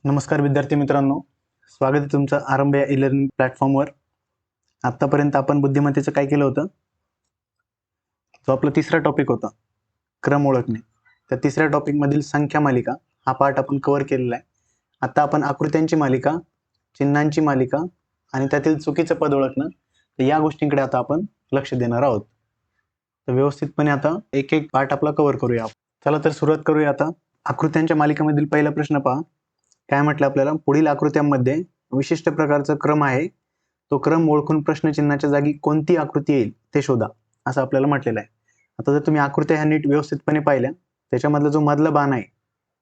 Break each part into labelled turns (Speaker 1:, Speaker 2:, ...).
Speaker 1: नमस्कार विद्यार्थी मित्रांनो, स्वागत आहे तुमचं आरंभ या ई-लर्निंग प्लॅटफॉर्मवर. आत्तापर्यंत आपण बुद्धिमत्तेचं काय केलं होतं? जो आपला तिसरा टॉपिक होता, क्रम ओळखणे. त्या तिसऱ्या टॉपिकमधील संख्या मालिका हा पार्ट आपण कव्हर केलेला आहे. आता आपण आकृत्यांची मालिका, चिन्हांची मालिका आणि त्यातील चुकीचं पद ओळखणं, तर या गोष्टींकडे आता आपण लक्ष देणार आहोत. तर व्यवस्थितपणे आता एक एक पार्ट आपला कव्हर करूया. चला तर सुरुवात करूया आता. आकृत्यांच्या मालिकेमधील पहिला प्रश्न पहा. काय म्हटलं आपल्याला? पुढील आकृत्यांमध्ये विशिष्ट प्रकारचा क्रम आहे, तो क्रम ओळखून प्रश्नचिन्हाच्या जागी कोणती आकृती येईल ते शोधा, असं आपल्याला म्हटलेलं आहे. आता जर तुम्ही आकृत्या ह्या नीट व्यवस्थितपणे पाहिल्या, त्याच्यामधला जो मधला बाण आहे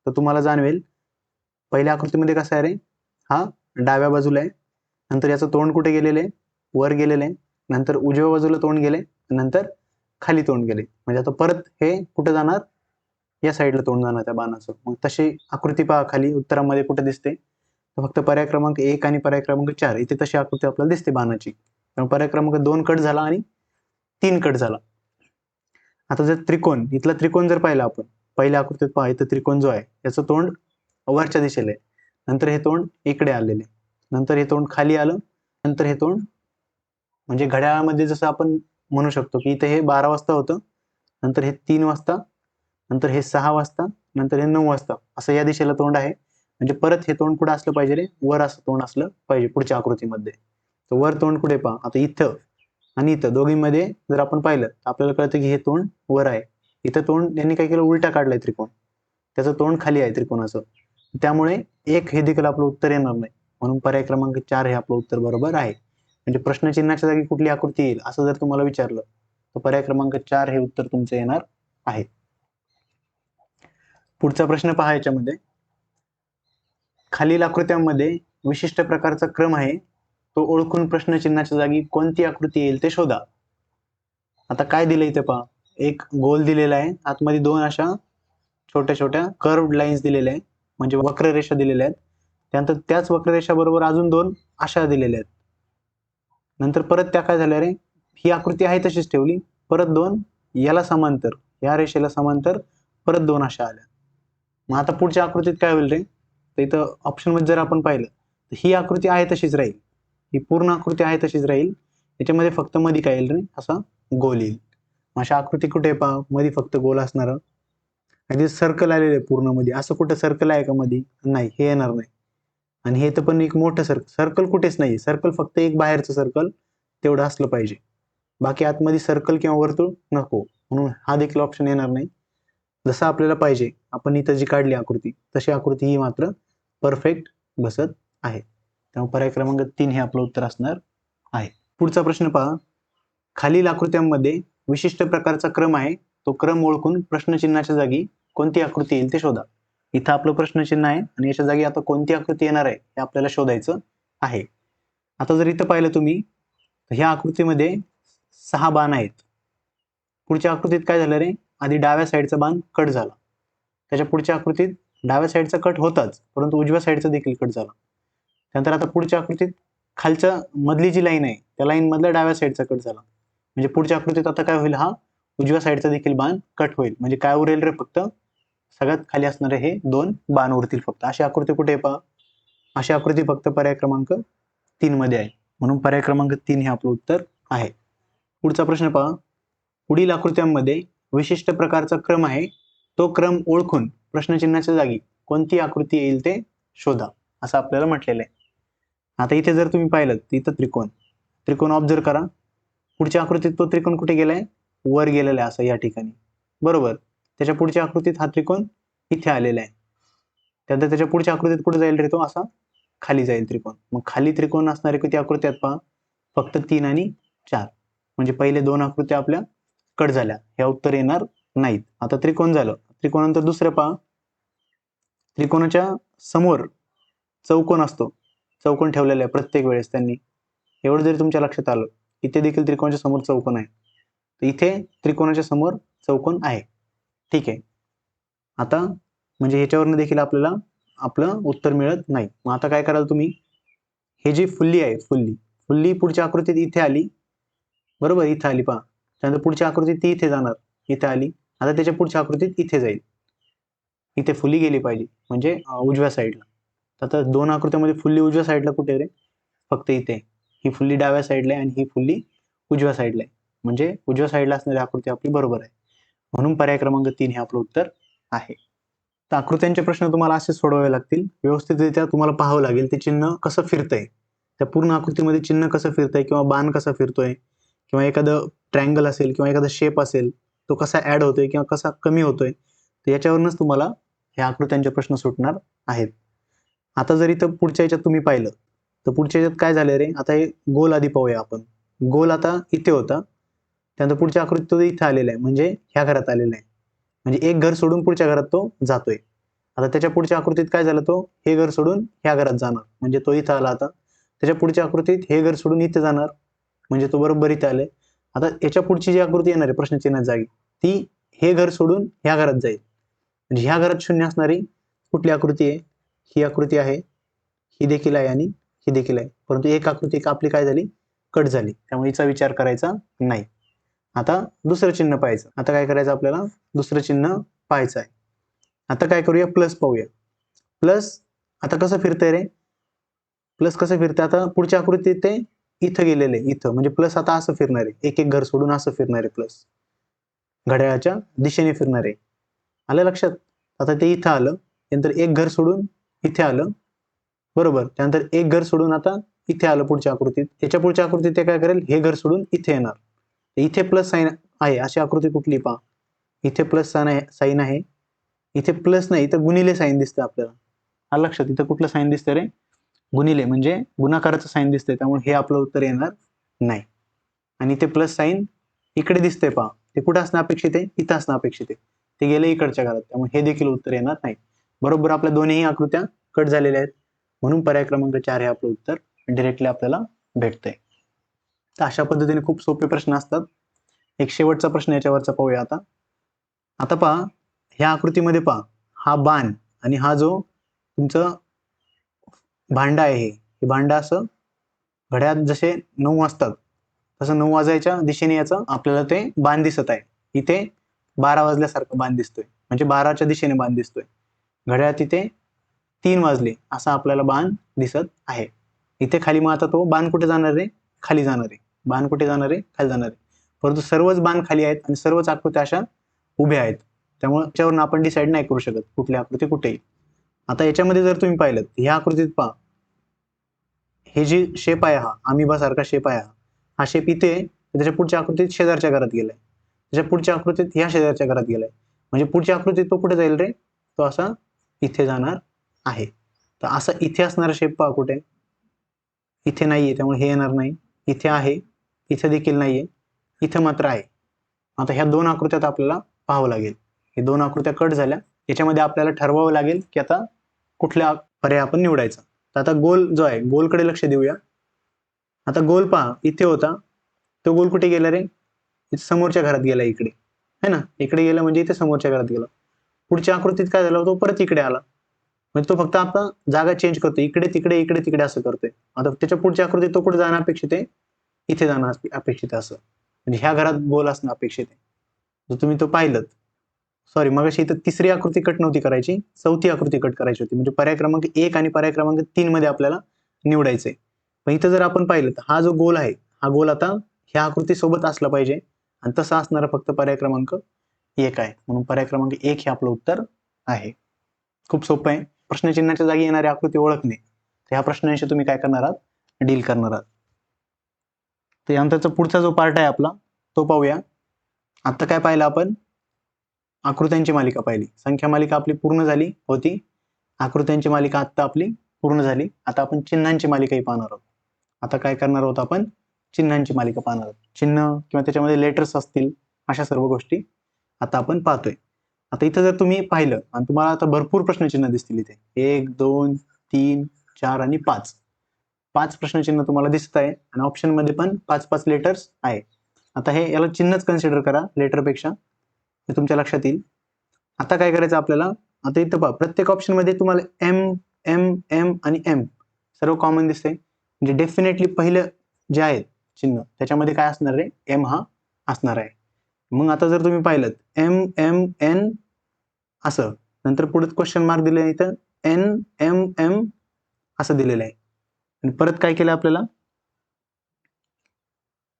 Speaker 1: तर तुम्हाला जाणवेल पहिल्या आकृतीमध्ये कसा आहे रे, हा डाव्या बाजूला आहे, नंतर याचं तोंड कुठे गेलेलं आहे, वर गेलेलं आहे, नंतर उजव्या बाजूला तोंड गेले, नंतर खाली तोंड गेले. म्हणजे आता परत हे कुठे जाणार, या साईडला तोंड जाणार त्या बाणाचं. मग तशी आकृती पहा खाली उत्तरामध्ये कुठे दिसते, तर फक्त पर्याय क्रमांक 1 आणि पर्याय क्रमांक 4 इथे तशी आकृती आपल्याला दिसते बाणाची. त्यामुळे पर्याय क्रमांक 2 कट झाला आणि 3 कट झाला. आता जर त्रिकोण, इथला त्रिकोण जर पाहिला आपण पहिल्या आकृतीत पहा, इथं त्रिकोण जो आहे याचं तोंड वरच्या दिशेला आहे, नंतर हे तोंड इकडे आलेले, नंतर हे तोंड खाली आलं, नंतर हे तोंड म्हणजे घड्याळामध्ये जसं आपण म्हणू शकतो की इथे हे 12 वाजता होतं, नंतर हे 3 वाजता, नंतर हे 6 वाजता, नंतर हे 9 वाजता, असं या दिशेला तोंड आहे. म्हणजे परत हे तोंड कुठं असलं पाहिजे रे, वर असं तोंड असलं पाहिजे पुढच्या आकृतीमध्ये. तर वर तोंड कुठे पहा, आता इथं आणि इथं दोघींमध्ये जर आपण पाहिलं तर आपल्याला कळतं की हे तोंड वर आहे. इथं तोंड यांनी काय केलं, उलटा काढलाय त्रिकोण, त्याचं तोंड खाली आहे त्रिकोणाचं. त्यामुळे एक हे देखील आपलं उत्तर येणार नाही. म्हणून पर्याय क्रमांक 4 हे आपलं उत्तर बरोबर आहे. म्हणजे प्रश्नचिन्हाच्या जागी कुठली आकृती येईल असं जर तुम्हाला विचारलं तर पर्याय क्रमांक 4 हे उत्तर तुमचं येणार आहे. पुढचा प्रश्न पहा. याच्यामध्ये खालील आकृत्यांमध्ये विशिष्ट प्रकारचा क्रम आहे, तो ओळखून प्रश्नचिन्हाच्या जागी कोणती आकृती येईल ते शोधा. आता काय दिलंय इथे पहा, एक गोल दिलेला आहे, आतमध्ये दोन अशा छोट्या छोट्या कर्व्ड लाईन्स दिलेल्या आहेत, म्हणजे वक्ररेषा दिलेल्या आहेत. त्यानंतर त्याच वक्ररेषा बरोबर अजून दोन अशा दिलेल्या आहेत. नंतर परत त्या काय झाल्या रे, ही आकृती आहे तशीच ठेवली, परत दोन याला समांतर, या रेषेला समांतर परत दोन अशा आल्या. मग आता पुढच्या आकृतीत काय होईल रे, तर इथं ऑप्शन मध्ये जर आपण पाहिलं तर ही आकृती आहे तशीच राहील, ही पूर्ण आकृती आहे तशीच राहील, याच्यामध्ये फक्त मध्ये काय येईल रे, असा गोल येईल. अशा आकृती कुठे पहा, मध्ये फक्त गोल असणार, आणि सर्कल आलेलं आहे पूर्ण मध्ये, असं कुठं सर्कल आहे का मध्ये, नाही, हे येणार नाही. आणि हे तर पण एक मोठं सर्कल कुठेच नाही, सर्कल फक्त एक बाहेरचं सर्कल तेवढं असलं पाहिजे, बाकी आतमध्ये सर्कल किंवा वर्तुळ नको, म्हणून हा देखील ऑप्शन येणार नाही. जसं आपल्याला पाहिजे आपण इथं जी काढली आकृती तशी आकृती ही मात्र परफेक्ट बसत आहे. त्यामुळे पर्याय क्रमांक 3 हे आपलं उत्तर असणार आहे. पुढचा प्रश्न पहा. खालील आकृत्यांमध्ये विशिष्ट प्रकारचा क्रम आहे, तो क्रम ओळखून प्रश्नचिन्हाच्या जागी कोणती आकृती येईल ते शोधा. इथं आपलं प्रश्नचिन्ह आहे आणि याच्या जागी आता कोणती आकृती येणार आहे हे आपल्याला शोधायचं आहे. आता जर इथं पाहिलं तुम्ही तर ह्या आकृतीमध्ये 6 बाण आहेत. पुढच्या आकृतीत काय झालं रे, आधी डाव्या साईडचा बाण कट झाला, त्याच्या पुढच्या आकृतीत डाव्या साईडचा कट होताच परंतु उजव्या साईडचा देखील कट झाला. त्यानंतर आता पुढच्या आकृतीत खालच्या मधली जी लाईन आहे त्या लाईन मधल्या डाव्या साईडचा कट झाला. म्हणजे पुढच्या आकृतीत आता काय होईल, हा उजव्या साईडचा देखील बाण कट होईल. म्हणजे काय उरेल रे, फक्त सगळ्यात खाली असणारे हे दोन बाण उरतील फक्त. अशी आकृती कुठे पहा, अशी आकृती फक्त पर्याय क्रमांक 3 मध्ये आहे, म्हणून पर्याय क्रमांक 3 हे आपलं उत्तर आहे. पुढचा प्रश्न पहा. पुढील आकृत्यांमध्ये विशिष्ट प्रकारचा क्रम आहे, तो क्रम ओळखून प्रश्नचिन्हाच्या जागी कोणती आकृती येईल ते शोधा, असं आपल्याला म्हटलेलं आहे. आता इथे जर तुम्ही पाहिलं तर इथं त्रिकोण ऑब्झर्व करा. पुढच्या आकृतीत तो त्रिकोण कुठे गेलाय, वर गेलेला आहे असं या ठिकाणी, बरोबर. त्याच्या पुढच्या आकृतीत हा त्रिकोण इथे आलेला आहे, त्यानंतर त्याच्या पुढच्या आकृतीत कुठे जाईल रे, तो असा खाली जाईल त्रिकोण. मग खाली त्रिकोण असणारे किती आकृत्यात पहा, फक्त 3 आणि 4. म्हणजे पहिले दोन आकृत्या आपल्या कट झाल्या, ह्या उत्तर येणार नाहीत. आता त्रिकोण झालं, त्रिकोणानंतर दुसरं पहा. त्रिकोणाच्या समोर चौकोन असतो, चौकोन ठेवलेला आहे प्रत्येक वेळेस त्यांनी. एवढं जरी तुमच्या लक्षात आलं, इथे देखील त्रिकोणाच्या समोर चौकोन आहे, तर इथे त्रिकोणाच्या समोर चौकोन आहे, ठीक आहे. आता म्हणजे ह्याच्यावरनं देखील आपल्याला आपलं उत्तर मिळत नाही. मग आता काय कराल तुम्ही, हे जी फुल्ली आहे, फुल्ली पुढच्या आकृतीत इथे आली, बरोबर, इथे आली पहा. त्यानंतर पुढच्या आकृतीत ती इथे जाणार, इथे आली. आता त्याच्या पुढच्या आकृतीत इथे जाईल, इथे फुली गेली पाहिजे म्हणजे उजव्या साईडला. तर आता दोन आकृत्यामध्ये फुल्ली उजव्या साईडला कुठे रे? फक्त इथे. ही फुल्ली डाव्या साईडला आहे आणि ही फुल्ली उजव्या साईडला आहे. म्हणजे उजव्या साईडला असणारी आकृती आपली बरोबर आहे. म्हणून पर्याय क्रमांक 3 हे आपलं उत्तर आहे. तर आकृत्यांचे प्रश्न तुम्हाला असे सोडवावे लागतील. व्यवस्थितरित्या तुम्हाला पाहावं लागेल ते चिन्ह कसं फिरतंय. त्या पूर्ण आकृतीमध्ये चिन्ह कसं फिरतंय किंवा बाण कसा फिरतोय किंवा एखादं ट्रायंगल असेल किंवा एखादा शेप असेल तो कसा ऍड होतोय किंवा कसा कमी होतोय. तर याच्यावरूनच तुम्हाला ह्या आकृत्यांचे प्रश्न सुटणार आहेत. आता जर इथं पुढच्या याच्यात तुम्ही पाहिलं तर पुढच्या याच्यात काय झालंय रे? आता हे गोल आधी पाहूया आपण. गोल आता इथे होता, त्यानंतर पुढच्या आकृतीत तो इथे आलेला आहे म्हणजे ह्या घरात आलेला आहे. म्हणजे एक घर सोडून पुढच्या घरात तो जातोय. आता त्याच्या पुढच्या आकृतीत काय झालं? तो हे घर सोडून ह्या घरात जाणार म्हणजे तो इथं आला. आता त्याच्या पुढच्या आकृतीत हे घर सोडून इथे जाणार म्हणजे तो बरोबर इथे आले. आता याच्या पुढची जी आकृती येणार आहे प्रश्नचिन्हात जागी ती हे घर सोडून ह्या घरात जाईल. म्हणजे ह्या घरात शून्य असणारी कुठली आकृती आहे? ही आकृती आहे, ही देखील आहे आणि ही देखील आहे. परंतु एक आकृती आपली काय झाली? कट झाली. त्यामुळे हिचा विचार करायचा नाही. आता दुसरं चिन्ह पाहायचं. आता काय करायचं आपल्याला? दुसरं चिन्ह पाहायचं आहे. आता काय करूया? प्लस पाहूया. प्लस आता कसं फिरतंय रे? प्लस कसं फिरतंय? आता पुढच्या आकृतीत ते इथं गेलेले इथं म्हणजे प्लस आता असं फिरणार आहे. एक एक घर सोडून असं फिरणार आहे प्लस. घड्याळाच्या दिशेने फिरणार आहे. आलं लक्षात? आता ते इथं आलं, नंतर एक घर सोडून इथे आलं, बरोबर. त्यानंतर एक घर सोडून आता इथे आलं पुढच्या आकृतीत. याच्या पुढच्या आकृतीत ते काय करेल? हे घर सोडून इथे येणार. इथे प्लस साइन आहे अशी आकृती कुठली पहा? इथे प्लस साइन आहे, इथे प्लस नाही इथं गुणिले साइन दिसतं आपल्याला. आलं लक्षात? इथं कुठलं साइन दिसतं रे? गुणिले म्हणजे गुणाकाराचं साइन दिसतंय. त्यामुळे हे आपलं उत्तर येणार नाही. आणि इथे प्लस साइन इकडे दिसतंय पहा. ते कुठं असणं अपेक्षित आहे? इथं असणं अपेक्षित आहे. ते गेले इकडच्या घरात. त्यामुळे हे देखील उत्तर येणार नाही. बरोबर आपल्या दोन्ही आकृत्या कट झालेल्या आहेत. म्हणून पर्याय क्रमांक 4 हे आपलं उत्तर डायरेक्टली आपल्याला भेटतंय. तर अशा पद्धतीने खूप सोपे प्रश्न असतात. एक शेवटचा प्रश्न याच्यावरचा पाहूया आता. आता पहा ह्या आकृतीमध्ये पहा हा बाण आणि हा जो तुमचं भांडं आहे हे भांडं असं घड्याळात जसे 9 असतात तसं 9 वाजायच्या दिशेने याचं आपल्याला ते बाण दिसत आहे. इथे 12 वाजल्यासारखं बाण दिसतोय म्हणजे 12च्या दिशेने बाण दिसतोय. घड्याळात इथे 3 वाजले असा आपल्याला बाण दिसत आहे. इथे खाली मग आता तो बाण कुठे जाणार आहे? खाली जाणार आहे. बाण कुठे जाणार आहे? खाली जाणार आहे. परंतु सर्वच बाण खाली आहेत आणि सर्वच आकृत्या अशा उभ्या आहेत. त्यामुळे याच्यावरून आपण डिसाईड नाही करू शकत कुठली आकृती कुठे येईल. आता याच्यामध्ये जर तुम्ही पाहिलं ह्या आकृतीत पहा हे जी शेप आहे हा अमिबा सारखा शेप आहे हा शेप इथे त्याच्या पुढच्या आकृतीत शेजारच्या घरात गेलाय. त्याच्या पुढच्या आकृतीत ह्या शेजारच्या घरात गेलाय. म्हणजे पुढच्या आकृतीत तो कुठे जाईल रे? तो असा इथे जाणार आहे. तर असा इथे असणारा शेप पहा कुठे? इथे नाहीये त्यामुळे हे येणार नाही. इथे आहे, इथे देखील नाहीये, इथे मात्र आहे. आता ह्या दोन आकृत्यात आपल्याला पाहावं लागेल. हे दोन आकृत्या कट झाल्या. याच्यामध्ये आपल्याला ठरवावं लागेल की आता कुठल्या पर्याय आपण निवडायचा. तर आता गोल जो आहे गोलकडे लक्ष देऊया. आता गोल पहा इथे होता, तो गोल कुठे गेला रे? समोरच्या घरात गेला इकडे है ना. इकडे गेला म्हणजे इथे समोरच्या घरात गेला. पुढच्या आकृतीत काय झालं? तो परत इकडे आला म्हणजे तो फक्त आता जागा चेंज करतोय. इकडे तिकडे इकडे तिकडे असं करतोय. आता त्याच्या पुढच्या आकृतीत तो कुठे जाणं अपेक्षित आहे? इथे जाणं अपेक्षित आहे असं. म्हणजे ह्या घरात गोल असणं अपेक्षित आहे. जर तुम्ही तो पाहिलं सॉरी मगाशी इथं तिसरी आकृती कट नव्हती करायची, चौथी आकृती कट करायची होती. म्हणजे पर्याय क्रमांक 1 आणि पर्याय क्रमांक 3 मध्ये आपल्याला निवडायचंय. पण इथं जर आपण पाहिलं तर हा जो गोल आहे हा गोल आता ह्या आकृतीसोबत असला पाहिजे आणि तसा असणारा फक्त पर्याय क्रमांक 1 आहे. म्हणून पर्याय क्रमांक 1 हे आपलं उत्तर आहे. खूप सोपं आहे. प्रश्नचिन्हाच्या जागी येणारी आकृती ओळखणे. तर ह्या प्रश्नांशी तुम्ही काय करणार आहात? डील करणार आहात. तर यानंतरचा पुढचा जो पार्ट आहे आपला तो पाहूया. आता काय पाहिलं आपण? आकृत्यांची मालिका पाहिली. संख्या मालिका आपली पूर्ण झाली होती. आकृत्यांची मालिका आता आपली पूर्ण झाली. आता आपण चिन्हांची मालिकाही पाहणार आहोत. आता काय करणार आहोत आपण? चिन्हांची मालिका पाहणार आहोत. चिन्ह किंवा त्याच्यामध्ये लेटर्स असतील अशा सर्व गोष्टी आता आपण पाहतोय. आता इथं जर तुम्ही पाहिलं आणि तुम्हाला आता भरपूर प्रश्नचिन्ह दिसतील इथे 1 2 3 4 आणि 5 5 प्रश्नचिन्ह तुम्हाला दिसत आहे आणि ऑप्शन मध्ये पण 5-5 लेटर्स आहे. आता हे याला चिन्हच कन्सिडर करा लेटरपेक्षा, हे तुमच्या लक्षात येईल. आता काय करायचं आपल्याला? आता इथं पहा प्रत्येक ऑप्शन मध्ये तुम्हाला एम एम एम आणि एम सर्व कॉमन दिसते. म्हणजे डेफिनेटली पहिलं जे आहे चिन्ह त्याच्यामध्ये काय असणार आहे? एम हा असणार आहे. मग आता जर तुम्ही पाहिलं एम एम एन असं नंतर पुढे क्वेश्चन मार्क दिले इथं एन एम एम असं दिलेलं आहे. आणि परत काय केलं आपल्याला,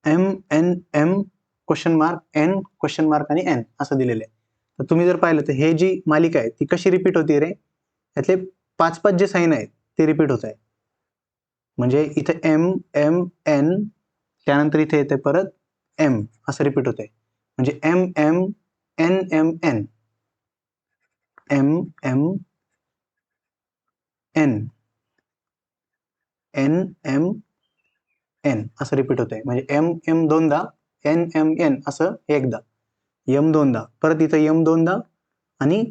Speaker 1: M N M question mark N question mark आणि एन असं दिलेलं आहे. तर तुम्ही जर पाहिलं तर हे जी मालिका आहे ती कशी रिपीट होती रे, यातले 5 जे साईन आहेत ते रिपीट होत आहे. म्हणजे इथे एम एम एन, त्यानंतर इथे येते परत एम असं रिपीट होत आहे. म्हणजे M M N M N, M M N N M N असं रिपीट होत आहे. म्हणजे एम एम दोनदा, एन एम एन असं एकदा, एम दोनदा, परत इथं एम दोनदा आणि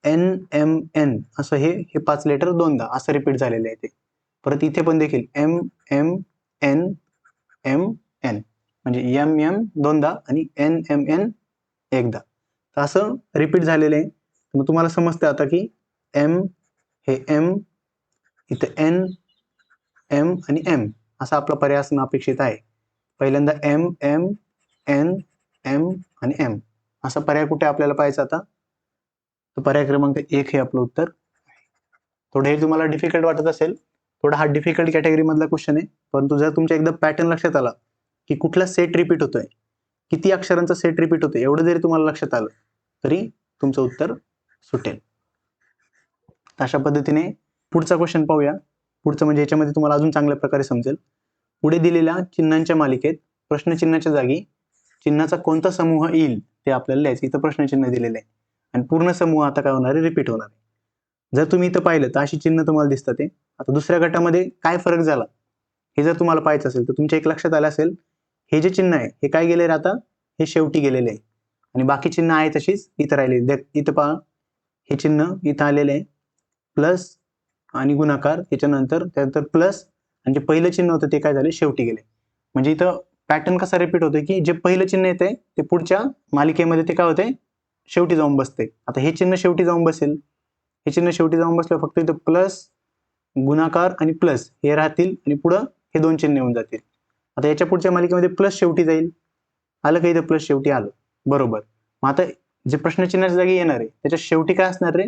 Speaker 1: एन एम एन असं हे 5 लेटर दोनदा असं रिपीट झालेलं आहे ते. परत इथे पण देखील M M N M N, म्हणजे एम एम दोनदा आणि एन एम एन एकदा, तर असं रिपीट झालेलं आहे. मग तुम्हाला समजतं आता की एम हे एम, इथं एन एम आणि एम असा आपला पर्याय असणं अपेक्षित आहे. पहिल्यांदा एम एम एन एम आणि एम असा पर्याय कुठे आपल्याला पाहायचा आता, तर पर्याय क्रमांक 1 हे आपलं उत्तर. थोडं हे तुम्हाला डिफिकल्ट वाटत असेल, थोडा हा डिफिकल्ट कॅटेगरी मधला क्वेश्चन आहे, परंतु जर तुमच्या एकदा पॅटर्न लक्षात आला की कुठला सेट रिपीट होतोय, किती अक्षरांचा सेट रिपीट होतोय, एवढं जरी तुम्हाला लक्षात आलं तरी तुमचं उत्तर सुटेल. अशा पद्धतीने पुढचा क्वेश्चन पाहूया. पुढचं म्हणजे याच्यामध्ये तुम्हाला अजून चांगल्या प्रकारे समजेल. पुढे दिलेल्या चिन्हांच्या मालिकेत प्रश्नचिन्हाच्या जागी चिन्हाचा कोणता समूह येईल ते आपल्याला लिहायचं. इथं प्रश्नचिन्ह दिलेलं आहे आणि पूर्ण समूह आता काय होणार आहे, रिपीट होणार आहे. जर तुम्ही इथं पाहिलं तर अशी चिन्ह तुम्हाला दिसतात. आता दुसऱ्या गटामध्ये काय फरक झाला हे जर तुम्हाला पाहायचं असेल तर तुमच्या एक लक्षात आलं असेल, हे जे चिन्ह आहे हे काय गेले आता, हे शेवटी गेलेले आहे आणि बाकी चिन्ह आहे तशीच इथं राहिलेली. इथं पहा, हे चिन्ह इथं आलेले आहे, प्लस आणि गुणाकार, त्याच्यानंतर प्लस, आणि जे पहिलं चिन्ह होतं ते काय झाले, शेवटी गेले. म्हणजे इथं पॅटर्न कसा रिपीट होतोय की जे पहिलं चिन्ह येते ते पुढच्या मालिकेमध्ये ते काय होते, शेवटी जाऊन बसते. आता हे चिन्ह शेवटी जाऊन बसेल, हे चिन्ह शेवटी जाऊन बसलं, फक्त इथं प्लस गुणाकार आणि प्लस हे राहतील आणि पुढं हे 2 चिन्ह येऊन जातील. आता याच्या पुढच्या मालिकेमध्ये प्लस शेवटी जाईल, आलं का इथं प्लस शेवटी आलं, बरोबर. मग आता जे प्रश्नचिन्हाच्या जागी येणार आहे त्याच्या शेवटी काय असणार रे,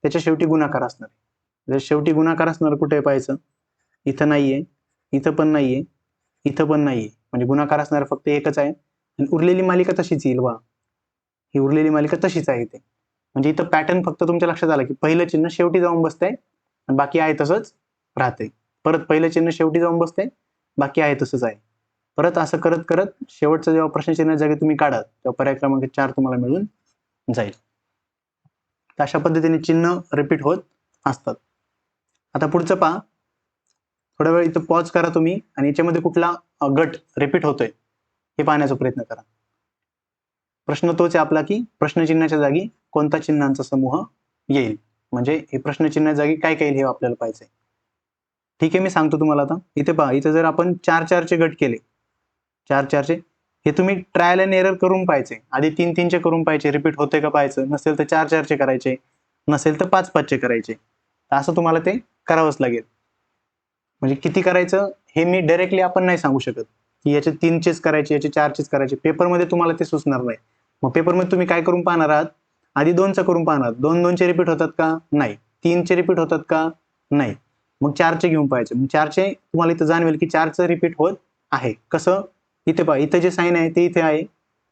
Speaker 1: त्याच्या शेवटी गुणाकार असणार आहे. जर शेवटी गुणाकार असणार कुठे पाहायचं, इथं नाहीये, इथं पण नाहीये, इथं पण नाहीये, म्हणजे गुणाकार असणार फक्त एकच आहे आणि उरलेली मालिका तशीच येईल. वा, ही उरलेली मालिका तशीच आहे इथे. म्हणजे इथं पॅटर्न फक्त तुमच्या लक्षात आला की पहिलं चिन्ह शेवटी जाऊन बसतंय आणि बाकी आहे तसंच राहते. परत पहिलं चिन्ह शेवटी जाऊन बसतंय, बाकी आहे तसंच आहे. परत असं करत करत शेवटचं जेव्हा प्रश्नचिन्ह जागी तुम्ही काढा तेव्हा पर्याय क्रमांक 4 तुम्हाला मिळून जाईल. अशा पद्धतीने चिन्ह रिपीट होत असतात. आता पुढचं पहा, थोडा वेळ इथं पॉज करा तुम्ही आणि याच्यामध्ये कुठला गट रिपीट होतोय हे पाहण्याचा प्रयत्न करा. प्रश्न तोच आहे आपला की प्रश्नचिन्हाच्या जागी कोणता चिन्हांचा समूह येईल, म्हणजे हे प्रश्नचिन्हाच्या जागी काय काय येईल हे आपल्याला पाहायचंय. ठीक आहे, मी सांगतो तुम्हाला. आता इथे पहा, इथं जर आपण 4-4 गट केले, 4-4 हे तुम्ही ट्रायल अँड एरर करून पाहायचे. आधी 3-3 करून पाहायचे, रिपीट होते का पाहायचं, नसेल तर 4-4 करायचे, नसेल तर 5-5 करायचे. असं तुम्हाला ते करावंच लागेल. म्हणजे किती करायचं हे मी डायरेक्टली आपण नाही सांगू शकत की याचे 3 करायचे, याचे 4 करायचे. पेपरमध्ये तुम्हाला ते सुचणार नाही. मग पेपरमध्ये तुम्ही काय करून पाहणार आहात, आधी 2चा करून पाहणार, 2-2 रिपीट होतात का, नाही. 3 रिपीट होतात का, नाही. मग 4 घेऊन पाहायचे. मग 4 तुम्हाला इथं जाणवेल की 4 रिपीट होत आहे. कसं, इथे पहा, इथं जे साईन आहे ते इथे आहे,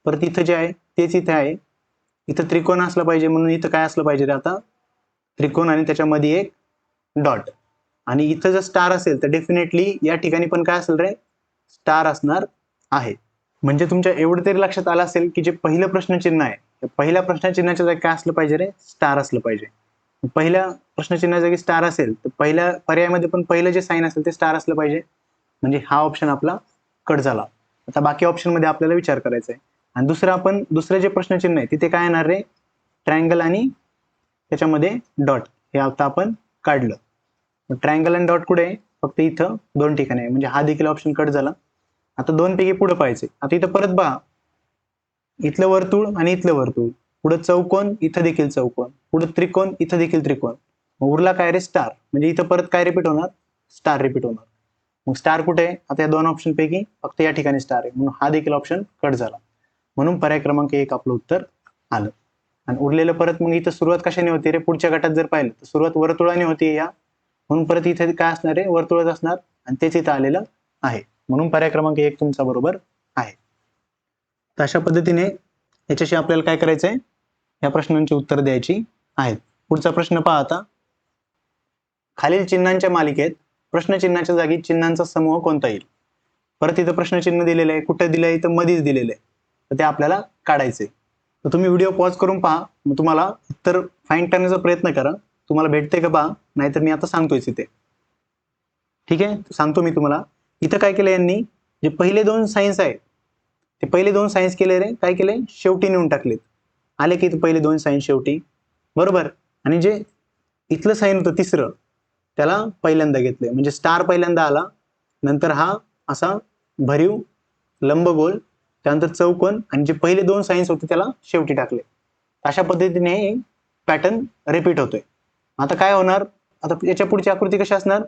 Speaker 1: परत इथं जे आहे तेच इथे आहे. इथं त्रिकोण असलं पाहिजे, म्हणून इथं काय असलं पाहिजे रे, आता त्रिकोण आणि त्याच्यामध्ये एक डॉट. आणि इथं जर स्टार असेल तर डेफिनेटली या ठिकाणी पण काय असेल रे, स्टार असणार आहे. म्हणजे तुमच्या एवढं तरी लक्षात आलं असेल की जे पहिलं प्रश्नचिन्ह आहे, पहिल्या प्रश्नचिन्हाच्या जागी काय असलं पाहिजे रे, स्टार असलं पाहिजे. पहिल्या प्रश्नचिन्हाच्या जागी स्टार असेल तर पहिल्या पर्यायामध्ये पण पहिलं जे साईन असेल ते स्टार असलं पाहिजे. म्हणजे हा ऑप्शन आपला कट झाला. आता बाकी ऑप्शन मध्ये आपल्याला विचार करायचा आहे. आणि दुसरं जे प्रश्नचिन्ह आहे तिथे काय येणार रे, ट्रायंगल आणि त्याच्यामध्ये डॉट, हे आता आपण काढलं. ट्रायंगल आणि डॉट कुठे आहे, फक्त इथं 2 ठिकाणी आहे, म्हणजे हा देखील ऑप्शन कट झाला. आता 2 पैकी पुढे पाहायचे. आता इथं परत पहा, इथलं वर्तुळ आणि इथलं वर्तुळ, पुढे चौकोन, इथं देखील चौकोन, पुढे त्रिकोण, इथं देखील त्रिकोण. मग उरला काय रे, स्टार. म्हणजे इथं परत काय रिपीट होणार, स्टार रिपीट होणार. मग स्टार कुठे आहे, आता या 2 ऑप्शन पैकी फक्त या ठिकाणी स्टार आहे, म्हणून हा देखील ऑप्शन कट झाला. म्हणून पर्याय क्रमांक 1 आपलं उत्तर आलं. आणि उरलेलं परत मग इथं सुरुवात कशाने होती रे, पुढच्या गटात जर पाहिलं तर सुरुवात वर्तुळाने होती या, म्हणून परत इथे काय असणार आहे, वर्तुळच असणार आणि तेच इथं आलेलं आहे. म्हणून पर्याय क्रमांक 1 तुमचा बरोबर आहे. तर अशा पद्धतीने याच्याशी आपल्याला काय करायचंय, या प्रश्नांची उत्तर द्यायची आहेत. पुढचा प्रश्न पहा आता. खालील चिन्हांच्या मालिकेत प्रश्नचिन्हाच्या जागी चिन्हांचा समूह कोणता येईल? परत इथं प्रश्नचिन्ह दिलेलं आहे, कुठं दिलंय, इथं मध्येच दिलेलं आहे, तर ते आपल्याला काढायचंय. तर तुम्ही व्हिडिओ पॉज करून पहा, मग तुम्हाला उत्तर फाइंड करण्याचा प्रयत्न करा. तुम्हाला भेटते का पहा, नाहीतर मी आता सांगतोयच इथे. ठीक आहे, सांगतो मी तुम्हाला. इथं काय केलं यांनी, जे पहिले 2 सायन्स आहे ते पहिले 2 सायन्स केले रे, काय केले, शेवटी नेऊन टाकलेत. आले की पहिले 2 सायन्स शेवटी, बरोबर. आणि जे इथलं साइन होतं तिसरं, त्याला पहिल्यांदा घेतलंय. म्हणजे स्टार पहिल्यांदा आला, नंतर हा असा भरीव लंबगोल, त्यानंतर चौकोन, आणि जे पहिले 2 सायन्स होते त्याला शेवटी टाकले. अशा पद्धतीने हे पॅटर्न रिपीट होतोय. आता काय होणार, आता याच्या पुढची आकृती कशी असणार,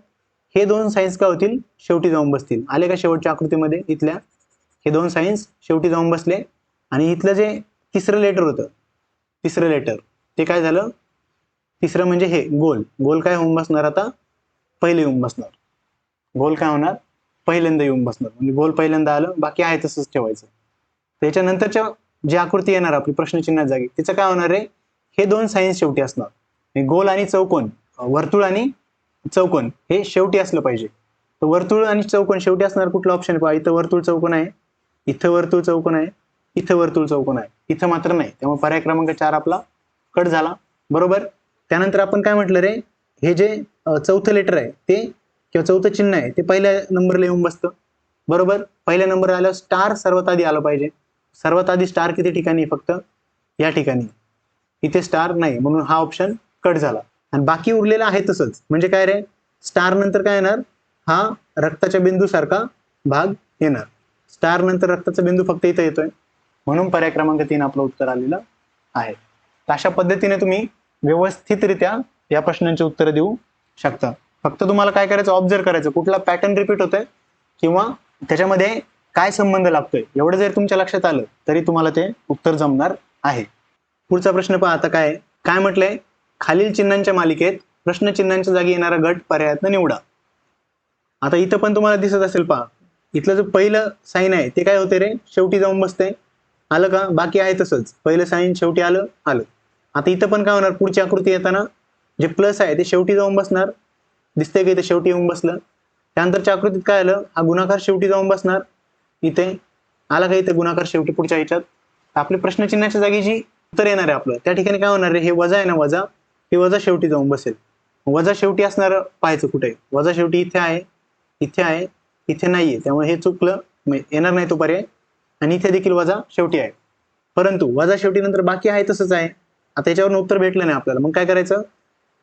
Speaker 1: हे 2 सायन्स काय होतील, शेवटी जाऊन बसतील. आले का शेवटच्या आकृतीमध्ये, इथल्या हे 2 सायन्स शेवटी जाऊन बसले. आणि इथलं जे तिसरं लेटर होतं, तिसरं लेटर ते काय झालं, तिसरं म्हणजे हे गोल, गोल काय होऊन बसणार, आता पहिले येऊन बसणार. गोल काय होणार, पहिल्यांदा येऊन बसणार. म्हणजे गोल पहिल्यांदा आलं, बाकी आहे तसंच ठेवायचं. त्याच्यानंतरच्या जी आकृती येणार आपली प्रश्नचिन्हात जागी, तिचं काय होणार आहे, हे 2 सायन्स शेवटी असणार. गोल आणि चौकोन, वर्तुळ आणि चौकोन हे शेवटी असलं पाहिजे. तर वर्तुळ आणि चौकोन शेवटी असणार कुठला ऑप्शन पहा, इथं वर्तुळ चौकोन आहे, इथं वर्तुळ चौकोन आहे, इथं वर्तुळ चौकोन आहे, इथं मात्र नाही. त्यामुळे पर्याय क्रमांक 4 आपला कट झाला, बरोबर. त्यानंतर आपण काय म्हटलं रे, हे जे चौथं लेटर आहे ते किंवा चौथं चिन्ह आहे ते पहिल्या नंबरला येऊन बसतं, बरोबर. पहिल्या नंबर आल्यावर स्टार सर्वात आधी आलं पाहिजे. सर्वात आधी स्टार किती ठिकाणी, फक्त या ठिकाणी, इथे स्टार नाही, म्हणून हा ऑप्शन कट झाला. आणि बाकी उरलेलं आहे तसंच. म्हणजे काय रे, स्टार नंतर काय येणार, हा रक्ताच्या बिंदू सारखा भाग येणार. स्टार नंतर रक्ताचा बिंदू फक्त इथं येतोय, म्हणून पर्याय क्रमांक 3 आपलं उत्तर आलेलं आहे. तर अशा पद्धतीने तुम्ही व्यवस्थितरित्या या प्रश्नांची उत्तर देऊ शकता. फक्त तुम्हाला काय करायचं, ऑब्झर्व करायचं, कुठला पॅटर्न रिपीट होतोय किंवा त्याच्यामध्ये काय संबंध लागतोय. एवढं जर तुमच्या लक्षात आलं तरी तुम्हाला ते उत्तर जमणार आहे. पुढचा प्रश्न पहा आता. काय म्हटलंय, खालील चिन्हांच्या मालिकेत प्रश्नचिन्हांच्या जागी येणारा गट पर्यायातनं निवडा. आता इथं पण तुम्हाला दिसत असेल पहा, इथलं जो पहिलं साइन आहे ते काय होते रे, शेवटी जाऊन बसतंय. आलं का, बाकी आहे तसंच, पहिलं साइन शेवटी आलं. आता इथं पण काय होणार, पुढची आकृती येताना जे प्लस आहे ते शेवटी जाऊन बसणार. दिसतंय का, इथे शेवटी येऊन बसलं. त्यानंतरच्या आकृतीत काय आलं, हा गुणाकार शेवटी जाऊन बसणार. इथे आला का, इथे गुणाकार शेवटी पुढच्या ह्याच्यात. आपली प्रश्नचिन्हाच्या जागी जी उत्तर येणार आहे आपलं, त्या ठिकाणी काय होणार आहे, हे वजा आहे ना, वजा, हे वजा शेवटी जाऊन बसेल. वजा शेवटी असणार पाहायचं कुठे, वजा शेवटी इथे आहे, इथे आहे, इथे नाहीये, त्यामुळे हे चुकलं, येणार नाही तो पर्याय. आणि इथे देखील वजा शेवटी आहे, परंतु वजा शेवटी नंतर बाकी आहे तसंच आहे. आता याच्यावर उत्तर भेटलं नाही आपल्याला, मग काय करायचं,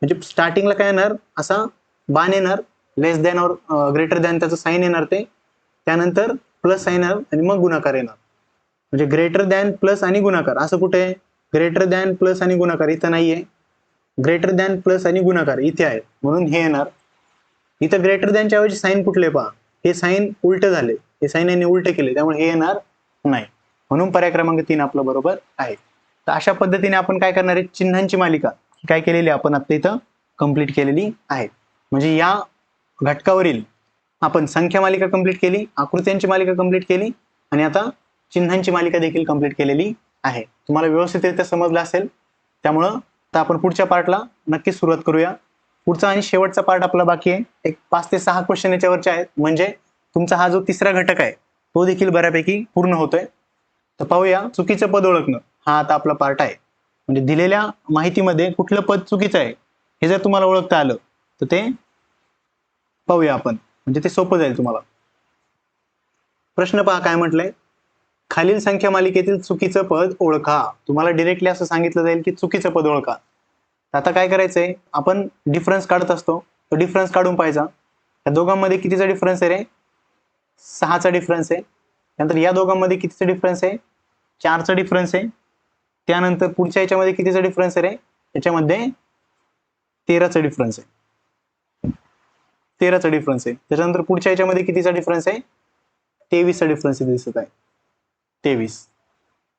Speaker 1: म्हणजे स्टार्टिंगला काय येणार, असा बाण येणार, लेस दॅन और ग्रेटर दॅन त्याचं साईन येणार, ते त्यानंतर प्लस साईन येणार आणि मग गुणाकार येणार. म्हणजे ग्रेटर दॅन प्लस आणि गुणाकार, असं कुठे आहे, ग्रेटर दॅन प्लस आणि गुणाकार इथं नाहीये, ग्रेटर दॅन प्लस आणि गुणाकार इथे आहे, म्हणून हे येणार. इथं ग्रेटर दॅनच्या ऐवजी साईन कुठले पहा, हे साईन उलट झाले, हे साईन यांनी उलट केले, त्यामुळे हे येणार नाही. म्हणून पर्याय क्रमांक 3 आपलं बरोबर आहे. तर अशा पद्धतीने आपण काय करणार आहे, चिन्हांची मालिका काय केलेली आपण आता इथं कंप्लीट केलेली आहे. म्हणजे या घटकावरील आपण संख्या मालिका कंप्लीट केली, आकृत्यांची मालिका कंप्लीट केली, आणि आता चिन्हांची मालिका देखील कंप्लीट केलेली आहे. तुम्हाला व्यवस्थितरित्या समजलं असेल, त्यामुळं आता आपण पुढच्या पार्टला नक्कीच सुरुवात करूया. पुढचा आणि शेवटचा पार्ट आपला बाकी आहे, एक 5 ते 6 क्वेश्चन याच्यावरचे आहेत. म्हणजे तुमचा हा जो तिसरा घटक आहे तो देखील बऱ्यापैकी पूर्ण होतोय. तर पाहूया, चुकीचं पद ओळखणं हा आता आपला पार्ट आहे. म्हणजे दिलेल्या माहितीमध्ये कुठलं पद चुकीचं आहे हे जर तुम्हाला ओळखता आलं तर ते पाहूया आपण, म्हणजे ते सोपं जाईल तुम्हाला. प्रश्न पहा काय म्हटलंय, खालील संख्या मालिकेतील चुकीचं पद ओळखा. तुम्हाला डिरेक्टली असं सांगितलं जाईल की चुकीचं पद ओळखा. आता काय करायचंय, आपण डिफरन्स काढत असतो, तो डिफरन्स काढून पाहायचा. या दोघांमध्ये कितीचा डिफरन्स आहे रे, 6चा डिफरन्स आहे. त्यानंतर या दोघांमध्ये कितीचा डिफरन्स आहे, 4चा डिफरन्स आहे. त्यानंतर पुढच्या याच्यामध्ये कितीचा डिफरन्स आहे रे, याच्यामध्ये 13चा डिफरन्स आहे, 13चा डिफरन्स आहे. त्याच्यानंतर पुढच्या याच्यामध्ये कितीचा डिफरन्स आहे, 23चा डिफरन्स दिसत आहे, 23.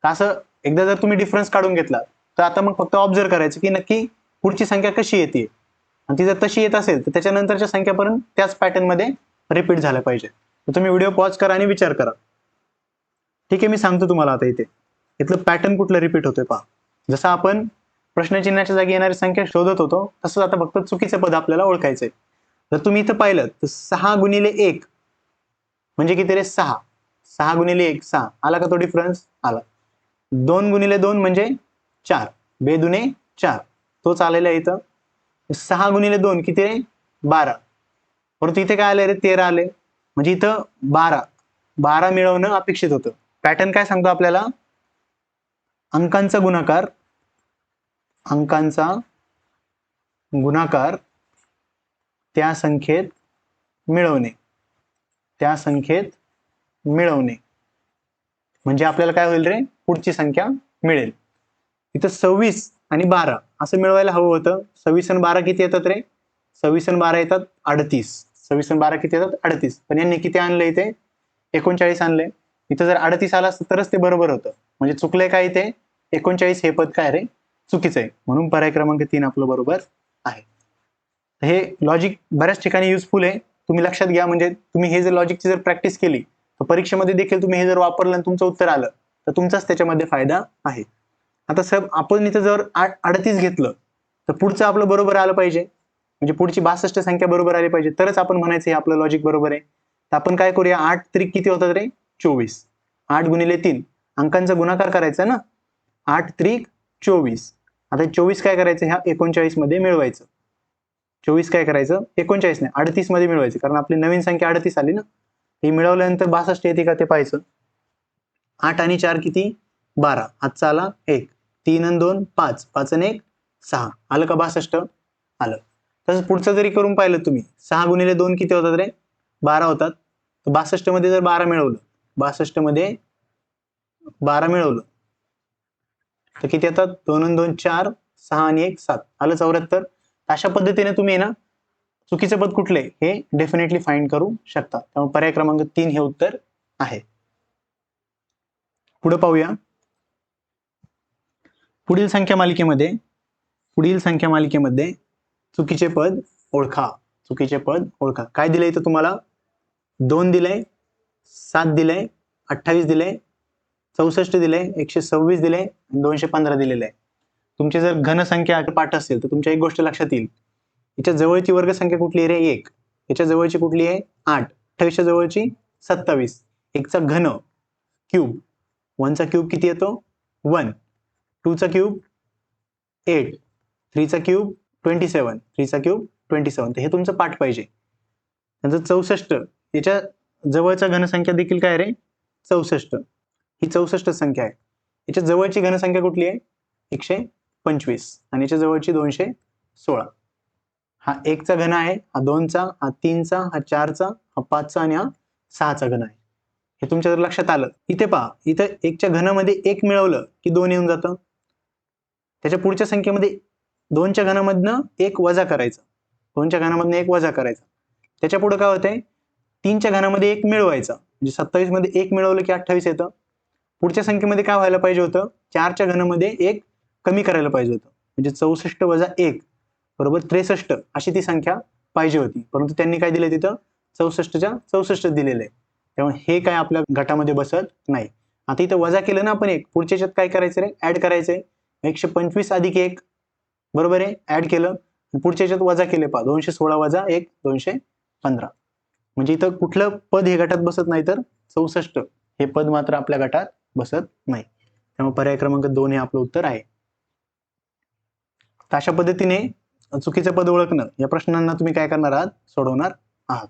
Speaker 1: असं एकदा जर तुम्ही डिफरन्स काढून घेतला तर आता मग फक्त ऑब्झर्व करायचं की नक्की पुढची संख्या कशी येते. आणि ती जर तशी येत असेल तर त्याच्यानंतरच्या संख्यापर्यंत त्याच पॅटर्न मध्ये रिपीट झालं पाहिजे. तर तुम्ही व्हिडिओ पॉज करा आणि विचार करा. ठीक आहे, मी सांगतो तुम्हाला आता इथे इथलं पॅटर्न कुठलं रिपीट होतोय पहा. जसं आपण प्रश्नचिन्हाच्या जागी येणारी संख्या शोधत होतो तसंच आता फक्त चुकीचं पद आपल्याला ओळखायचंय. जर तुम्ही इथं पाहिलं तर 6 गुणिले 1 म्हणजे किती रे? 6. 6 गुणिले 1 6. आला का तो डिफरन्स? आला. 2 गुणिले 2 म्हणजे 4. 2 दुने 4. तोच आलेला आहे इथं. 6 गुणिले 2 किती रे? 12. परंतु इथे काय आले रे? 13 आले. म्हणजे इथं 12 मिळवणं अपेक्षित होतं. पॅटर्न काय सांगतो आपल्याला? अंकांचा गुणाकार त्या संख्येत मिळवणे म्हणजे आपल्याला काय होईल रे? पुढची संख्या मिळेल. इथं 26 आणि 12 असं मिळवायला हवं होतं. 26 आणि 12 किती येतात रे? 26 आणि 12 येतात 38. 26 आणि 12 किती येतात? 38. पण यांनी किती आणलं इथे? 39 आणले. इथं जर 38 आला असतं तरच ते बरोबर होतं. म्हणजे चुकलंय काय इथे? 39 हे पद काय रे? चुकीचं आहे. म्हणून पर्याय क्रमांक 3 आपलं बरोबर आहे. हे लॉजिक बऱ्याच ठिकाणी युजफुल आहे. तुम्ही लक्षात घ्या. म्हणजे तुम्ही हे जर लॉजिकची जर प्रॅक्टिस केली तर परीक्षेमध्ये देखील तुम्ही हे जर वापरलं आणि तुमचं उत्तर आलं तर तुमचाच त्याच्यामध्ये फायदा आहे. आता सर आपण इथं जर 38 घेतलं तर पुढचं आपलं बरोबर आलं पाहिजे. म्हणजे पुढची 62 संख्या बरोबर आली पाहिजे तरच आपण म्हणायचं हे आपलं लॉजिक बरोबर आहे. तर आपण काय करूया? 8 त्रिक किती होतात रे? 24. 8 गुणिले 3 अंकांचा गुणाकार करायचा ना. 8 त्रिक 24. आता 24 काय करायचं? ह्या 39 मध्ये मिळवायचं. 24 काय करायचं? 39 नाही 38 मध्ये मिळवायचं, कारण आपली नवीन संख्या 38 आली ना. हे मिळवल्यानंतर 62 येते का ते पाहायचं. 8 आणि 4 किती? 12. हातचा आला 1. 3 आणि 2 5. 5 आणि 1 6. आलं का 62? आलं. तसंच पुढचं जरी करून पाहिलं तुम्ही, 6 गुणिले 2 किती होतात रे? 12 होतात. तर 62 मध्ये जर 12 मिळवलं, 62 मध्ये 12 मिळवलं तर किती येतात? 2 आणि 2 4, 6 आणि 1 7. आलं 74. अशा पद्धतीने तुम्ही ना चुकीचे पद कुठले हे डेफिनेटली फाइंड करू शकता. त्यामुळे पर्याय क्रमांक 3 हे उत्तर आहे. पुढे पाहूया. पुढील संख्या मालिकेमध्ये चुकीचे पद ओळखा. काय दिलंय इथं तुम्हाला? 2 दिलंय, 7 दिलंय, 28 दिलंय, 64 दिलंय, 126 दिलंय, 215 दिलेलं आहे. तुमची जर घनसंख्या पाठ असेल तर तुमच्या एक गोष्ट लक्षात येईल. याच्या जवळची वर्गसंख्या कुठली रे? 1. याच्या जवळची कुठली आहे? 8. 28च्या जवळची 27. 1 चा घन क्यूब, 1 चा क्यूब किती येतो? 1. 2 चा क्यूब 8. 3 चा क्यूब 27. 3 चा क्यूब 27. तर हे तुमचं पाठ पाहिजे. नंतर 64. याच्या जवळचा घनसंख्या देखील काय रे? 64. ही 64 संख्या आहे. याच्या जवळची घनसंख्या कुठली आहे? 125. आणि याच्या जवळची 216. हा 1 चा घन आहे, हा 2 चा, हा 3 चा, हा 4 चा, हा 5 चा आणि हा 6 चा घन आहे. हे तुमच्या जर लक्षात आलं. इथे पहा, इथं 1 च्या घनामध्ये 1 मिळवलं की 2 येऊन जातं. त्याच्या पुढच्या संख्येमध्ये 2 च्या घनामधनं 1 वजा करायचं. 2 च्या घनामधनं 1 वजा करायचं. त्याच्या पुढे काय होतंय? 3 च्या घनामध्ये 1 मिळवायचा. म्हणजे 27 मध्ये 1 मिळवलं की 28 येतं. पुढच्या संख्येमध्ये काय व्हायला पाहिजे होतं? 4 च्या घनामध्ये 1 कमी करायला पाहिजे होतं. म्हणजे 64 वजा 1 बरोबर 63 अशी ती संख्या पाहिजे होती. परंतु त्यांनी काय दिलं तिथं? 64च्या 64 दिलेलं आहे. त्यामुळे हे काय आपल्या गटामध्ये बसत नाही. आता इथं वजा केलं ना आपण 1, पुढच्या याच्यात काय करायचं रे? ऍड करायचंय. 125 अधिक 1 बरोबर आहे, ऍड केलं. पुढच्या याच्यात वजा केले पहा, 216 वजा 1 215. म्हणजे इथं कुठलं पद हे गटात बसत नाही, तर 64 हे पद मात्र आपल्या गटात बसत नाही. त्यामुळे पर्याय क्रमांक 2 हे आपलं उत्तर आहे. तर अशा पद्धतीने चुकीचं पद ओळखणं या प्रश्नांना तुम्ही काय करणार आहात? सोडवणार आहात.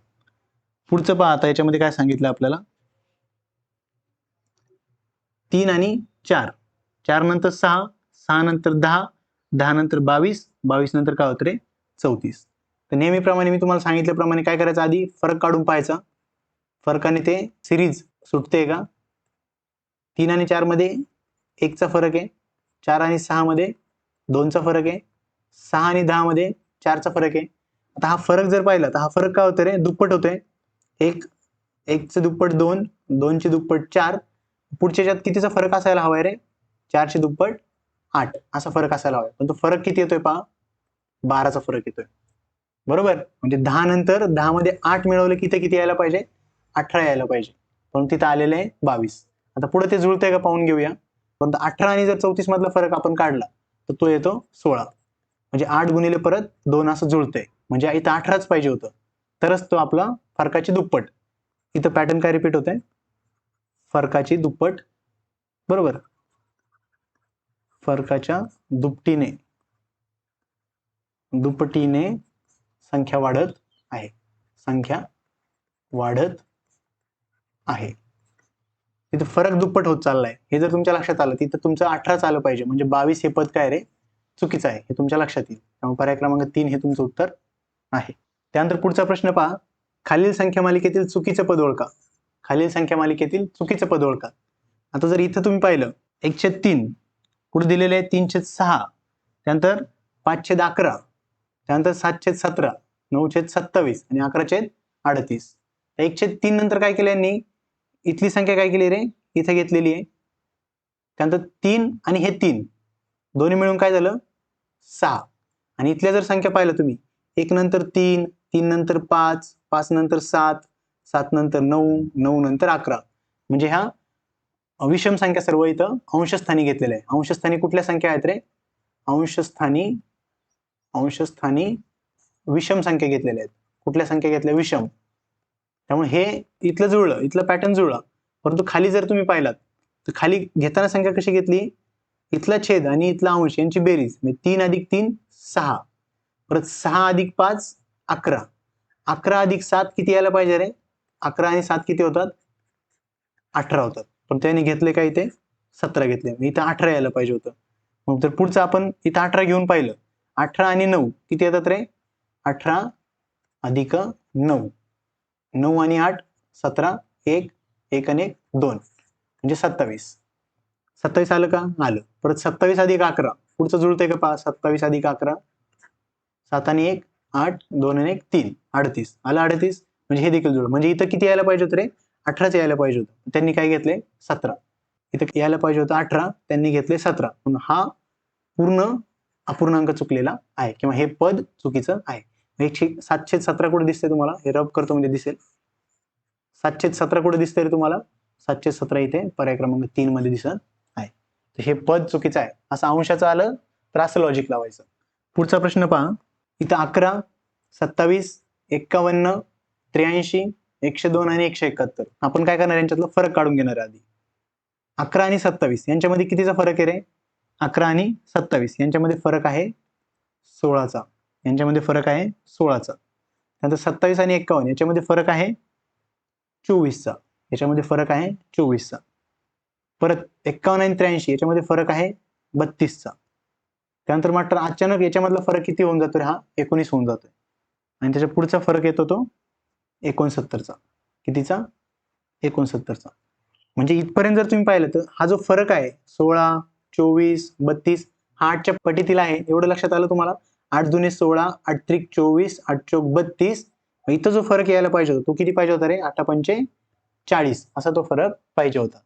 Speaker 1: पुढचं पहा, आता याच्यामध्ये काय सांगितलं आपल्याला? 3 आणि 4. 4 नंतर 6, 6 नंतर 10, 10 नंतर 22, 22 नंतर काय होतं रे? 34. तर नेहमीप्रमाणे मी तुम्हाला सांगितल्याप्रमाणे काय करायचं? आधी फरक काढून पाहायचा. फरकाने ते सिरीज सुटते का? 3 आणि 4 मध्ये 1 चा फरक आहे. 4 आणि 6 मध्ये 2 चा फरक आहे. 6 आणि 10 मध्ये 4 चा फरक आहे. आता हा फरक जर पाहिला तर हा फरक काय होतोय रे? दुप्पट होतोय. 1 चे दुप्पट 2, 2 चे दुप्पट 4. पुढच्या याच्यात कितीचा फरक असायला हवाय रे? 4 चे दुप्पट 8 असा फरक असायला हवाय. पण तो फरक किती येतोय पहा? 12चा फरक येतोय. बरोबर. म्हणजे 10 नंतर 10 मध्ये 8 मिळवलं की इथे किती यायला पाहिजे? 18 यायला पाहिजे. पण तिथं आलेलं आहे 22. आता पुढे ते जुळतंय का पाहून घेऊया. परंतु 18 आणि जर 34 मधला फरक आपण काढला तर तो येतो 16. म्हणजे 8 गुणिले परत 2 असं जुळतंय. म्हणजे इथं 18च पाहिजे होतं. तरच तो आपला फरकाची दुप्पट. इथं पॅटर्न काय रिपीट होतंय? फरकाची दुप्पट. बरोबर. फरकाच्या दुपटीने दुपटीने संख्या वाढत आहे. संख्या वाढत आहे. तिथं फरक दुप्पट होत चाललाय. हे जर तुमच्या लक्षात आलं तिथं तुमचं 18च आलं पाहिजे. म्हणजे 22 हे पद काय रे? चुकीचं आहे. हे तुमच्या लक्षात येईल. त्यामुळे पर्याय क्रमांक 3 हे तुमचं उत्तर आहे. त्यानंतर पुढचा प्रश्न पहा. खालील संख्या मालिकेतील चुकीचं पद ओळखा. खालील संख्या मालिकेतील चुकीचं पद ओळखा. आता जर इथं तुम्ही पाहिलं 1/3 पुढे दिलेले आहे 3/6, त्यानंतर 5/11, त्यानंतर 7/17, 9/27 आणि 11/38. 1/3 नंतर काय केलं यांनी? इथली संख्या काय केली रे? इथे घेतलेली आहे. त्यानंतर 3 आणि हे 3 दोन्ही मिळून काय झालं? 6. आणि इथल्या जर संख्या पाहिलं तुम्ही 1 नंतर 3, 3 नंतर 5, 5 नंतर 7, 7 नंतर 9, 9 नंतर 11. म्हणजे ह्या विषम संख्या सर्व इथं अंशस्थानी घेतलेल्या आहे. अंशस्थानी कुठल्या संख्या आहेत रे? अंशस्थानी विषम संख्या घेतलेल्या आहेत. कुठल्या संख्या घेतल्या? विषम. त्यामुळे हे इथलं जुळलं, इथलं पॅटर्न जुळला. परंतु खाली जर तुम्ही पाहिलात तर खाली घेताना संख्या कशी घेतली? इथला छेद आणि इथला अंश यांची बेरीज म्हणजे 3 अधिक 3 6, परत 6 अधिक 5 11, 11 अधिक 7 किती यायला पाहिजे रे? 11 आणि 7 किती होतात? 18 होतात. पण त्याने घेतले काय इथे? 17 घेतले. इथं 18 यायला पाहिजे होतं. मग तर पुढचं आपण इथं 18 घेऊन पाहिलं. 18 आणि 9 किती येतात रे? 18 अधिक 9, 9 आणि 8 17, 1, 1 आणि 1 2 म्हणजे 27. 27 आलं का? आलं. परत 27 अधिक 11 पुढचं जुळतंय का पहा. 27 अधिक 11, 7 आणि 1 8, 2 आणि 1 3, 38. आलं 38. म्हणजे हे देखील जुळलं. म्हणजे इथं किती यायला पाहिजे होतं रे? 18च यायला पाहिजे होतं. त्यांनी काय घेतले? 17. इथं यायला पाहिजे होतं 18, त्यांनी घेतले 17. म्हणून हा पूर्ण अपूर्णांक चुकलेला आहे किंवा हे पद चुकीचं आहे. 7/17 कुठे दिसतंय तुम्हाला? हे रब करतो म्हणजे दिसेल. 7/17 कुठे दिसतंय रे तुम्हाला? 7/17 इथे पर्याय क्रमांक 3 मध्ये दिसत आहे. तर हे पद चुकीचं आहे. असं अंशाचं आलं तर असं लॉजिक लावायचं. पुढचा प्रश्न पहा. इथं 11, 27, 51, 83, 102 आणि 171. आपण काय करणार? यांच्यातला फरक काढून घेणार आहे आधी. 11 आणि 27 यांच्यामध्ये कितीचा फरक आहे रे? 11 आणि 27 यांच्यामध्ये फरक आहे 16चा. यांच्यामध्ये फरक आहे 16चा. नंतर 27 आणि 51 याच्यामध्ये फरक आहे 24चा. याच्यामध्ये फरक आहे 24चा. परत 51 आणि 83 याच्यामध्ये फरक आहे 32चा. त्यानंतर मात्र अचानक याच्यामधला फरक किती होऊन जातो? हा 19 होऊन जातोय. आणि त्याच्या पुढचा फरक येतो तो 69चा. कितीचा? 69चा. म्हणजे इथपर्यंत जर तुम्ही पाहिलं तर हा जो फरक आहे 16, 24, 32 हा 8च्या पटीतील आहे. एवढं लक्षात आलं तुम्हाला? 8 दुने 16, 8 त्रिक 24, 8 चौक 32. इथं जो फरक यायला पाहिजे होता तो किती पाहिजे होता रे? 8 पंचे 40 असा तो फरक पाहिजे होता.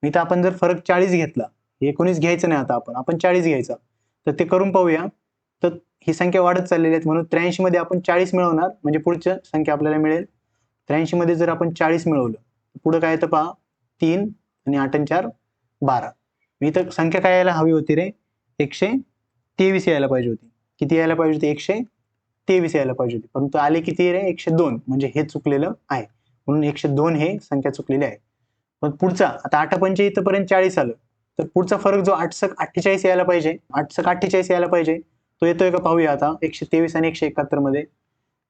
Speaker 1: इथं आपण जर फरक 40 घेतला, 19 घ्यायचं नाही आता आपण 40 घ्यायचा. तर ते करून पाहूया. तर ही संख्या वाढत चाललेली आहे म्हणून 83 मध्ये आपण 40 मिळवणार म्हणजे पुढची संख्या आपल्याला मिळेल. 83 मध्ये जर आपण 40 मिळवलं पुढे काय येतं पहा. 3 आणि 8 आणि 4 12. इथं संख्या काय यायला हवी होती रे? 123 यायला पाहिजे होती. किती यायला पाहिजे होती? 123 यायला पाहिजे होती. परंतु आले किती रे? 102. म्हणजे हे चुकलेलं आहे. म्हणून 102 हे संख्या चुकलेली आहे. पण पुढचा आता 8 पंचे इथपर्यंत 40 आलं. तर पुढचा फरक जो 8 48 यायला पाहिजे. 8 48 यायला पाहिजे. तो येतोय का पाहूया आता. 123 आणि 171 मध्ये.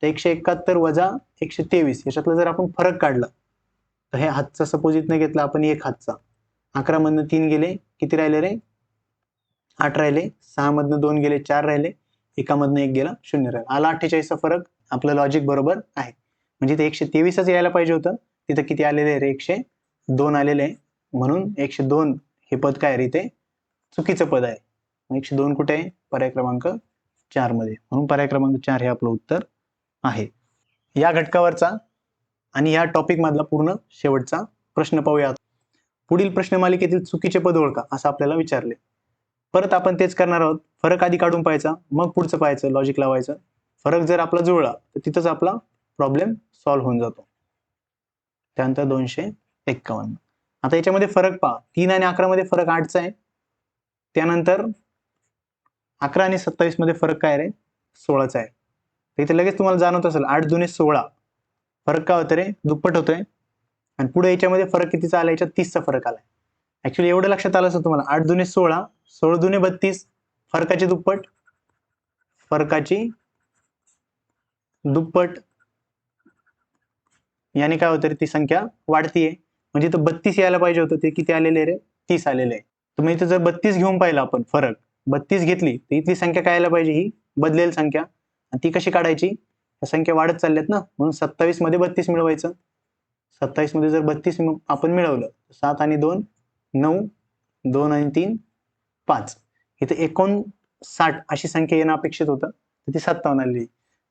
Speaker 1: तर 171 वजा 123 याच्यातला जर आपण फरक काढला तर हे हातचा सपोज इथनं घेतला आपण एक हातचा. 11 मधनं 3 गेले. किती राहिले रे? 8 राहिले. 6 मधनं 2 गेले. 4 राहिले. 1 मधनं 1 गेला. 0 राहिला. आला 48चा फरक. आपलं लॉजिक बरोबर आहे. म्हणजे ते 123च यायला पाहिजे होतं. तिथं किती आलेले रे? 102 आलेले आहे. म्हणून 102 हे पद काय रे? ते चुकीचं पद आहे. 102 कुठे आहे? पर्याय क्रमांक 4 मध्ये. म्हणून पर्याय क्रमांक 4 हे आपलं उत्तर आहे. या घटकावरचा आणि या टॉपिक मधला पूर्ण शेवटचा प्रश्न पाहूया. पुढील प्रश्नमालिकेतील चुकीचे पद ओळखा असं आपल्याला विचारले. परत आपण तेच करणार आहोत. फरक आधी काढून पाहायचा, मग पुढचं पाहायचं, लॉजिक लावायचं. फरक जर आपला जुळला तर तिथंच आपला प्रॉब्लेम सॉल्व्ह होऊन जातो. त्यानंतर 251. आता याच्यामध्ये फरक पहा, 3 आणि 11 मध्ये फरक 8चा आहे. त्यानंतर 11 आणि 27 मध्ये फरक काय रे? 16चा आहे. तर इथे लगेच तुम्हाला जाणवत असेल 8 दुने 16. फरक काय होतं रे? दुप्पट होतोय. आणि पुढे याच्यामध्ये फरक कितीचा आला? याच्यात 30चा फरक आलाय. ऍक्च्युली एवढं लक्षात आलं असं तुम्हाला, 8 दुने 16, 16 दुने 32, फरकाची दुप्पट, फरकाची दुप्पट. याने काय होतं रे? ती संख्या वाढतीये. म्हणजे इथं 32 यायला पाहिजे होतं, ते किती आलेले रे? 30 आलेले आहे. तर मग इथं जर 32 घेऊन पाहिलं आपण फरक, 32 घेतली तर इथली संख्या काय यायला पाहिजे? ही बदलेल संख्या. आणि ती कशी काढायची? या संख्या वाढत चालल्यात ना, म्हणून 27 मध्ये 32 मिळवायचं. 27 मध्ये जर 32 आपण मिळवलं, 7 आणि 2 9, 2 आणि 3 5. इथे 59 अशी संख्या येणं अपेक्षित होतं, तर ती 57 आलेली.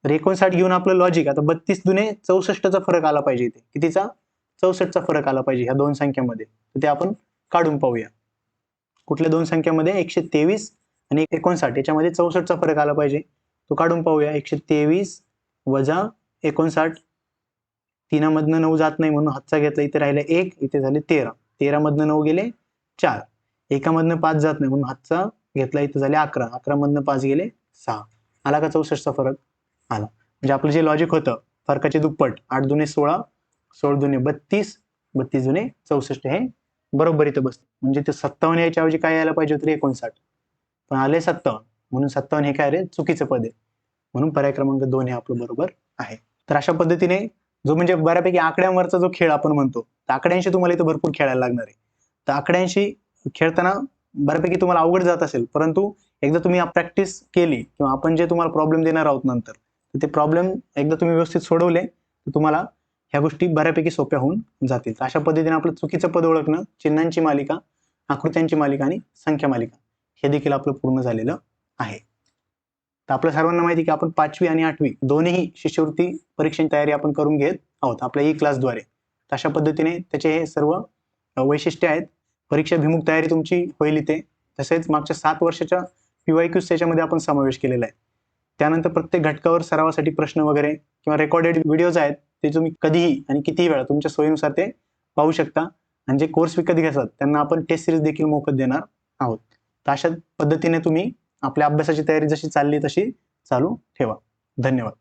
Speaker 1: तर 59 घेऊन आपलं लॉजिक, आता 32 दुने 64चा फरक आला पाहिजे इथे. कितीचा? 64चा फरक आला पाहिजे ह्या दोन संख्यामध्ये. तर ते आपण काढून पाहूया. कुठल्या दोन संख्यामध्ये? 123 आणि 59, याच्यामध्ये 64चा फरक आला पाहिजे. तो काढून पाहूया. 123 वजा 59, 3 मधनं 9 जात नाही म्हणून हातचा घेतला, इथे राहिले 1, इथे झाले 13. 13 मधनं 9 गेले 4, एकामधनं 5 जात नाही म्हणून हातचा घेतला, इथे झाले 11, 11 मधनं 5 गेले 6. आला का 64चा फरक? आला. म्हणजे आपलं जे लॉजिक होतं, फरकाचे दुप्पट, 8 दुने 16, 16 दुने 32, 32 दुने 64, हे बरोबर इथं बसतं. म्हणजे ते 57 याच्या ऐवजी काय यायला पाहिजे होतं? 59, पण आले 57, म्हणून 57 हे काय रे? चुकीचं पद आहे. म्हणून पर्याय क्रमांक 2 हे आपलं बरोबर आहे. तर अशा पद्धतीने जो म्हणजे बऱ्यापैकी आकड्यांवरचा जो खेळ आपण म्हणतो, तर आकड्यांशी तुम्हाला इथं भरपूर खेळायला लागणार आहे. तर आकड्यांशी खेळताना बऱ्यापैकी तुम्हाला अवघड जात असेल, परंतु एकदा तुम्ही प्रॅक्टिस केली किंवा आपण जे तुम्हाला प्रॉब्लेम देणार आहोत नंतर, तर ते प्रॉब्लेम एकदा तुम्ही व्यवस्थित सोडवले तर तुम्हाला ह्या गोष्टी बऱ्यापैकी सोप्या होऊन जातील. तर अशा पद्धतीने आपलं चुकीचं पद ओळखणं, चिन्हांची मालिका, आकृत्यांची मालिका आणि संख्या मालिका हे देखील आपलं पूर्ण झालेलं आहे. तर आपल्या सर्वांना माहिती की आपण 5वी आणि 8वी दोन्ही शिष्यवृत्ती परीक्षेची तयारी आपण करून घेत आहोत आपल्या ई क्लासद्वारे. अशा पद्धतीने त्याचे हे सर्व वैशिष्ट्य आहेत. परीक्षाभिमुख तयारी तुमची होईल इथे. तसेच मागच्या 7 वर्षाच्या PYQs त्याच्यामध्ये आपण समावेश केलेला आहे. त्यानंतर प्रत्येक घटकावर सरावासाठी प्रश्न वगैरे किंवा रेकॉर्डेड व्हिडिओज आहेत, ते तुम्ही कधीही आणि कितीही वेळा तुमच्या सोयीनुसार ते पाहू शकता. आणि जे कोर्स विकत घेतात त्यांना आपण टेस्ट सिरीज देखील मोफत देणार आहोत. तर अशा पद्धतीने तुम्ही आपल्या अभ्यासाची तयारी जशी चालली तशी चालू ठेवा. धन्यवाद.